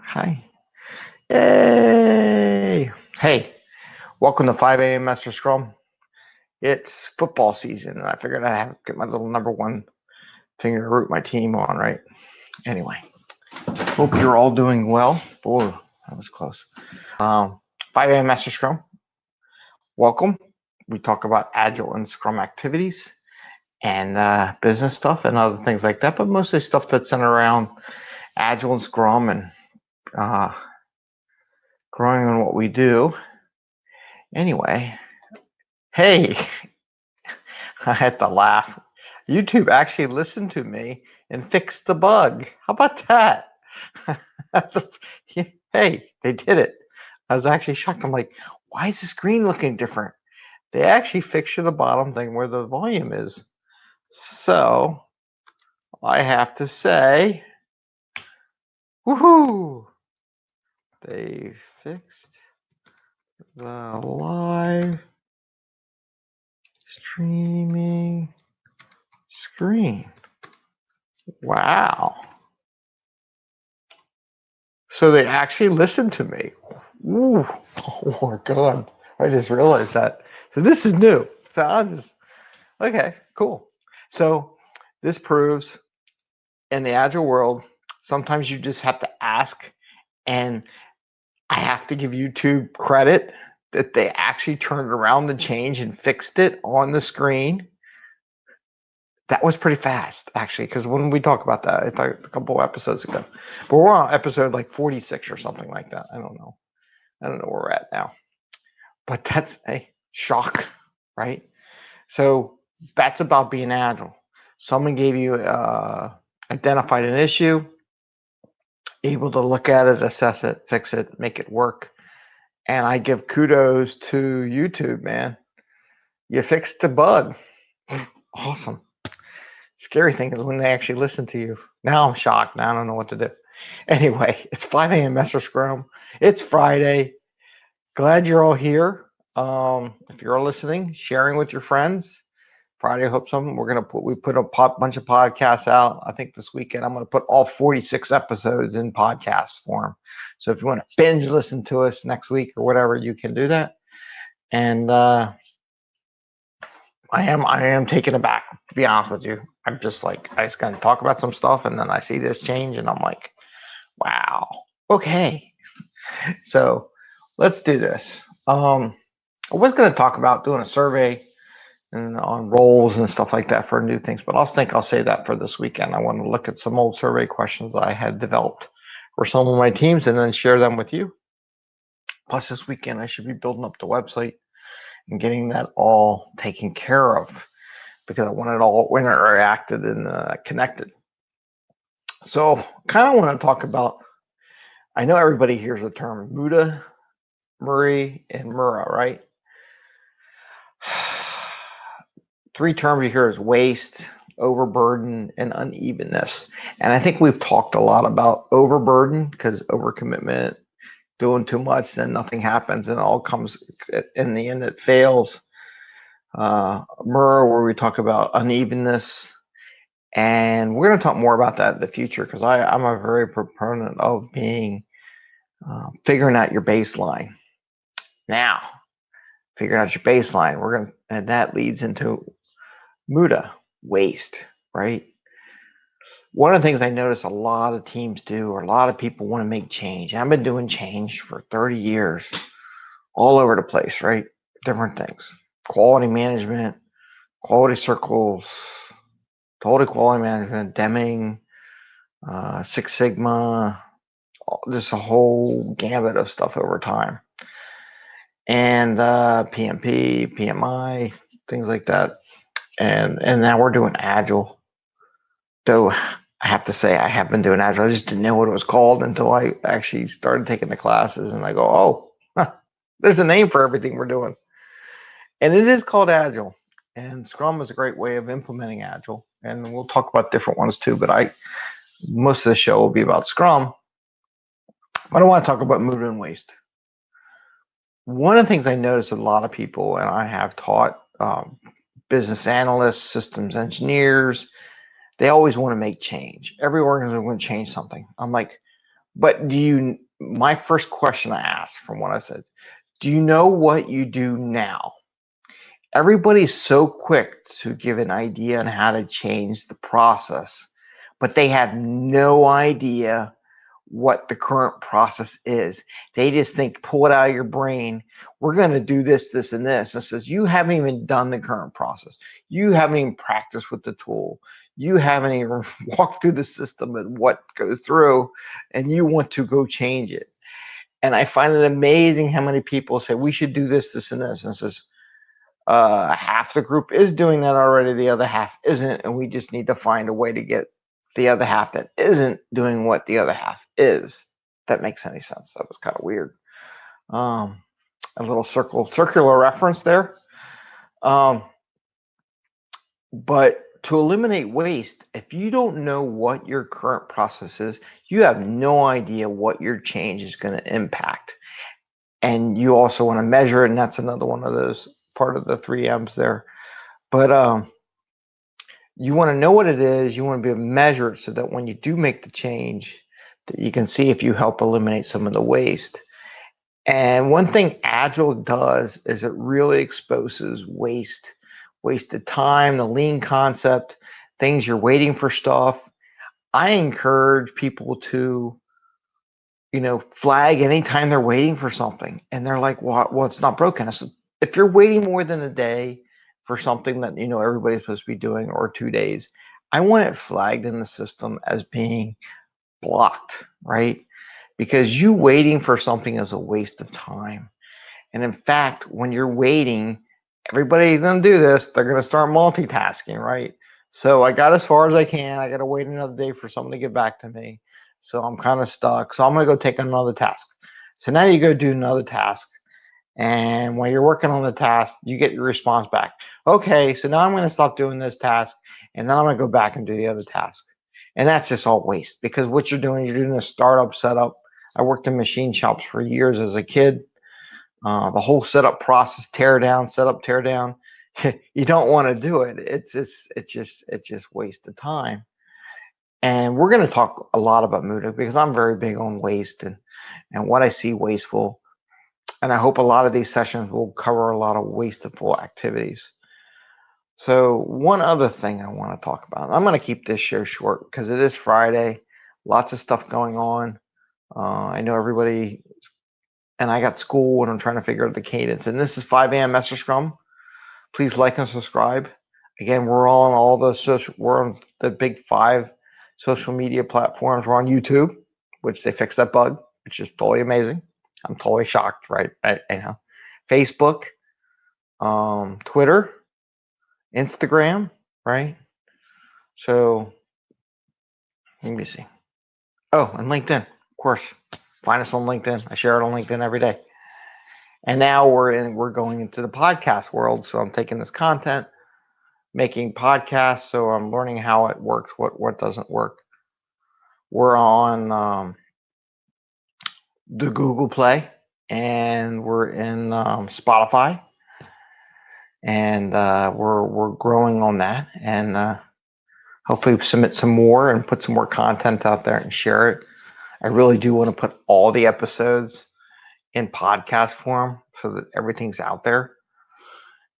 Hi. Yay. Hey, welcome to 5 a.m. Mester Scrum. It's football season, and I figured I'd have to get my little number one finger to root my team on, right? Anyway, hope you're all doing well. Boy, that was close. 5 a.m. Mester Scrum. Welcome. We talk about Agile and Scrum activities and business stuff and other things like that, but mostly stuff that's centered around Agile and Scrum and growing on what we do. Anyway, hey, I had to laugh. YouTube actually listened to me and fixed the bug. How about that? Hey, they did it. I was actually shocked. I'm like, why is the screen looking different? They actually fixed the bottom thing where the volume is. So I have to say, woohoo! They fixed the live streaming screen. Wow. So they actually listened to me. Ooh. Oh my God. I just realized that. So this is new. So I'm just, okay, cool. So this proves in the Agile world, sometimes you just have to ask, and I have to give YouTube credit that they actually turned around the change and fixed it on the screen. That was pretty fast, actually, because when we talk about that, I thought a couple of episodes ago, but we're on episode like 46 or something like that. I don't know where we're at now, but that's a shock, right? So that's about being agile. Someone gave you, identified an issue, able to look at it, assess it, fix it, make it work. And I give kudos to YouTube, man. You fixed the bug. Awesome. Scary thing is when they actually listen to you. Now I'm shocked. Now I don't know what to do. Anyway, it's 5 a.m. Mester Scrum. It's Friday. Glad you're all here. If you're listening, sharing with your friends. Friday, I hope something. We put a bunch of podcasts out. I think this weekend I'm gonna put all 46 episodes in podcast form. So if you want to binge listen to us next week or whatever, you can do that. And I am taken aback, to be honest with you. I'm just like, I just gonna talk about some stuff, and then I see this change, and I'm like, wow, okay. So let's do this. I was gonna talk about doing a survey and on roles and stuff like that for new things, but I'll say that for this weekend. I want to look at some old survey questions that I had developed for some of my teams and then share them with you. Plus, this weekend I should be building up the website and getting that all taken care of because I want it all interacted and connected. So, kind of want to talk about. I know everybody hears the term Muda, Muri, and Mura, right? Three terms you hear is waste, overburden, and unevenness. And I think we've talked a lot about overburden because overcommitment, doing too much, then nothing happens, and it all comes in the end. It fails. Mura, where we talk about unevenness, and we're going to talk more about that in the future because I'm a very proponent of being figuring out your baseline. Now, figuring out your baseline, and that leads into Muda, waste, right? One of the things I notice a lot of teams do, or a lot of people want to make change. I've been doing change for 30 years, all over the place, right? Different things. Quality management, quality circles, total quality management, Deming, Six Sigma, just a whole gamut of stuff over time. And PMP, PMI, things like that. And now we're doing Agile. Though I have to say I have been doing Agile. I just didn't know what it was called until I actually started taking the classes, and I go, oh, there's a name for everything we're doing. And it is called Agile. And Scrum is a great way of implementing Agile. And we'll talk about different ones too, but most of the show will be about Scrum. But I want to talk about Muda and waste. One of the things I notice a lot of people, and I have taught business analysts, systems engineers, they always want to make change. Every organization want to change something. I'm like, but my first question I asked from what I said, do you know what you do now? Everybody's so quick to give an idea on how to change the process, but they have no idea what the current process is. They just think, pull it out of your brain. We're going to do this, this, and this. And says, you haven't even done the current process. You haven't even practiced with the tool. You haven't even walked through the system and what goes through, and you want to go change it. And I find it amazing how many people say, we should do this, this, and this. And says, half the group is doing that already. The other half isn't. And we just need to find a way to get the other half that isn't doing what the other half is. If that makes any sense. That was kind of weird. A little circular reference there. But to eliminate waste, if you don't know what your current process is, you have no idea what your change is going to impact. And you also want to measure it, and that's another one of those part of the 3M's there. But you want to know what it is. You want to be able to measure it so that when you do make the change, that you can see if you help eliminate some of the waste. And one thing Agile does is it really exposes wasted time, the lean concept, things you're waiting for stuff. I encourage people to, flag anytime they're waiting for something. And they're like, well, it's not broken. I said, if you're waiting more than a day for something that, everybody's supposed to be doing, or 2 days, I want it flagged in the system as being blocked, right? Because you waiting for something is a waste of time. And in fact, when you're waiting, everybody's going to do this. They're going to start multitasking, right? So I got as far as I can. I got to wait another day for someone to get back to me. So I'm kind of stuck. So I'm going to go take another task. So now you go do another task. And when you're working on the task, you get your response back. Okay, so now I'm going to stop doing this task. And then I'm going to go back and do the other task. And that's just all waste, because what you're doing a startup setup. I worked in machine shops for years as a kid. The whole setup process, tear down, setup, tear down. You don't want to do it. It's just waste of time. And we're going to talk a lot about Muda because I'm very big on waste and what I see wasteful. And I hope a lot of these sessions will cover a lot of wasteful activities. So one other thing I want to talk about, I'm going to keep this show short because it is Friday, lots of stuff going on. I know everybody, and I got school and I'm trying to figure out the cadence. And this is 5amMesterScrum. Please like and subscribe. Again, we're on we're on the big 5 social media platforms. We're on YouTube, which they fixed that bug, which is totally amazing. I'm totally shocked, right? Facebook, Twitter, Instagram, right? So let me see. Oh, and LinkedIn, of course. Find us on LinkedIn. I share it on LinkedIn every day. And now we're going into the podcast world. So I'm taking this content, making podcasts. So I'm learning how it works, what doesn't work. We're on the Google Play, and we're in Spotify, and we're growing on that, and hopefully submit some more and put some more content out there and share it. I really do want to put all the episodes in podcast form so that everything's out there.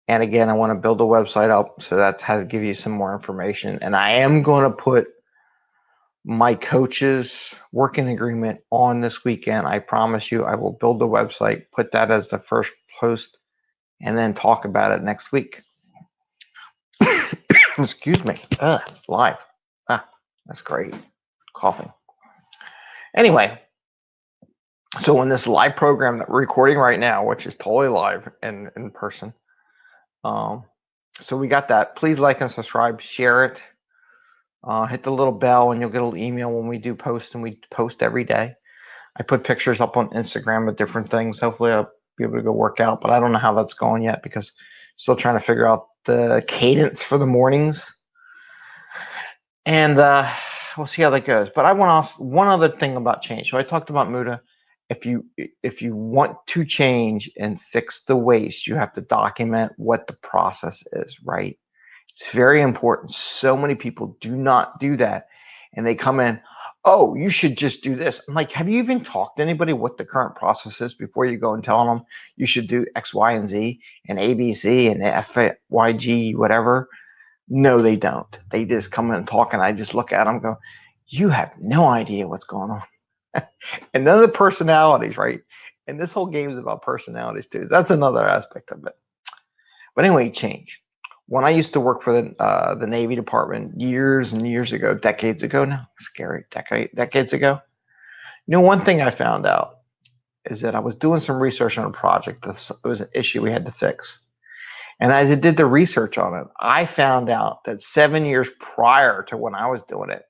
And again, I want to build a website up so that has to give you some more information. And I am going to put my coach's working agreement on this weekend. I promise you, I will build the website, put that as the first post, and then talk about it next week. Excuse me. Live. That's great. Coughing. Anyway, so in this live program that we're recording right now, which is totally live and in person, so we got that. Please like and subscribe, share it, hit the little bell, and you'll get an email when we do post, and we post every day. I put pictures up on Instagram of different things. Hopefully I'll be able to go work out, but I don't know how that's going yet because still trying to figure out the cadence for the mornings. And we'll see how that goes. But I want to ask one other thing about change. So I talked about Muda. If you want to change and fix the waste, you have to document what the process is, right? It's very important. So many people do not do that. And they come in, oh, you should just do this. I'm like, have you even talked to anybody what the current process is before you go and tell them you should do X, Y, and Z and A, B, C and F, Y, G, whatever? No, they don't. They just come in and talk, and I just look at them and go, you have no idea what's going on. And none of the personalities, right? And this whole game is about personalities too. That's another aspect of it. But anyway, change. When I used to work for the Navy Department years and years ago, decades ago now, scary, decades ago, one thing I found out is that I was doing some research on a project. It was an issue we had to fix. And as I did the research on it, I found out that 7 years prior to when I was doing it,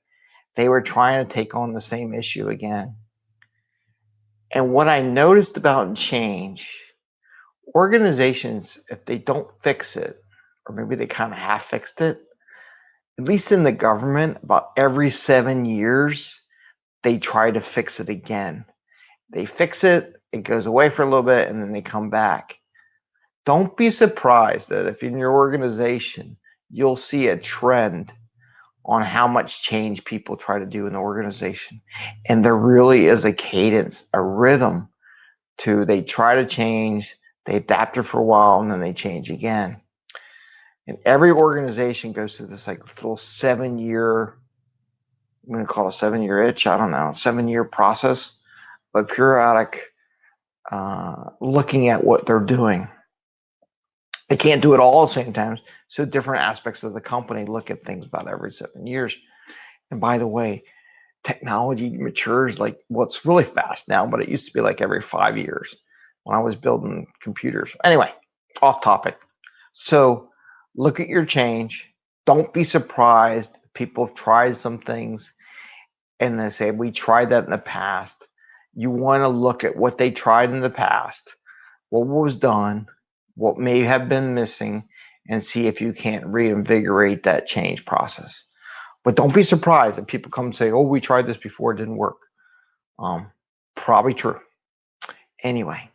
they were trying to take on the same issue again. And what I noticed about change, organizations, if they don't fix it, or maybe they kind of half fixed it, at least in the government, about every 7 years, they try to fix it again. They fix it, it goes away for a little bit, and then they come back. Don't be surprised that if in your organization, you'll see a trend on how much change people try to do in the organization. And there really is a cadence, a rhythm to they try to change, they adapt it for a while, and then they change again. And every organization goes through this like little 7 year, I'm going to call it a 7 year itch, I don't know, 7 year process, but periodic looking at what they're doing. They can't do it all at the same time. So different aspects of the company look at things about every 7 years. And by the way, technology matures like, well, it's really fast now, but it used to be like every 5 years when I was building computers. Anyway, off topic. So look at your change. Don't be surprised. People have tried some things and they say, we tried that in the past. You want to look at what they tried in the past, what was done, what may have been missing, and see if you can't reinvigorate that change process. But don't be surprised if people come and say, oh, we tried this before, it didn't work. Probably true. Anyway,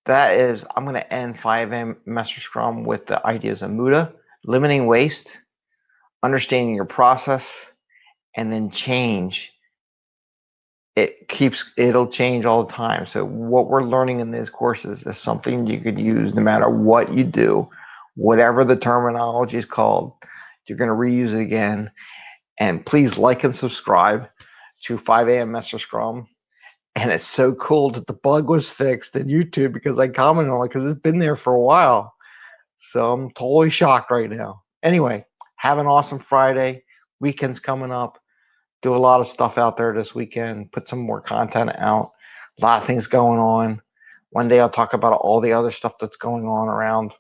I'm going to end 5am Mester Scrum with the ideas of Muda, limiting waste, understanding your process, and then change. It'll change all the time. So what we're learning in these courses is something you could use no matter what you do, whatever the terminology is called, you're going to reuse it again. And please like and subscribe to 5am Mester Scrum. And it's so cool that the bug was fixed in YouTube because I commented on it because it's been there for a while. So I'm totally shocked right now. Anyway, have an awesome Friday. Weekend's coming up. Do a lot of stuff out there this weekend. Put some more content out. A lot of things going on. One day I'll talk about all the other stuff that's going on around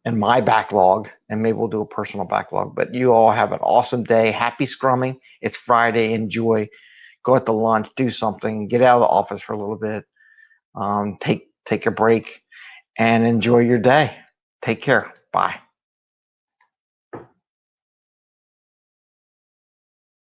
in my backlog, and maybe we'll do a personal backlog. But you all have an awesome day. Happy scrumming. It's Friday. Enjoy. Go out to lunch. Do something. Get out of the office for a little bit. Take a break and enjoy your day. Take care. Bye.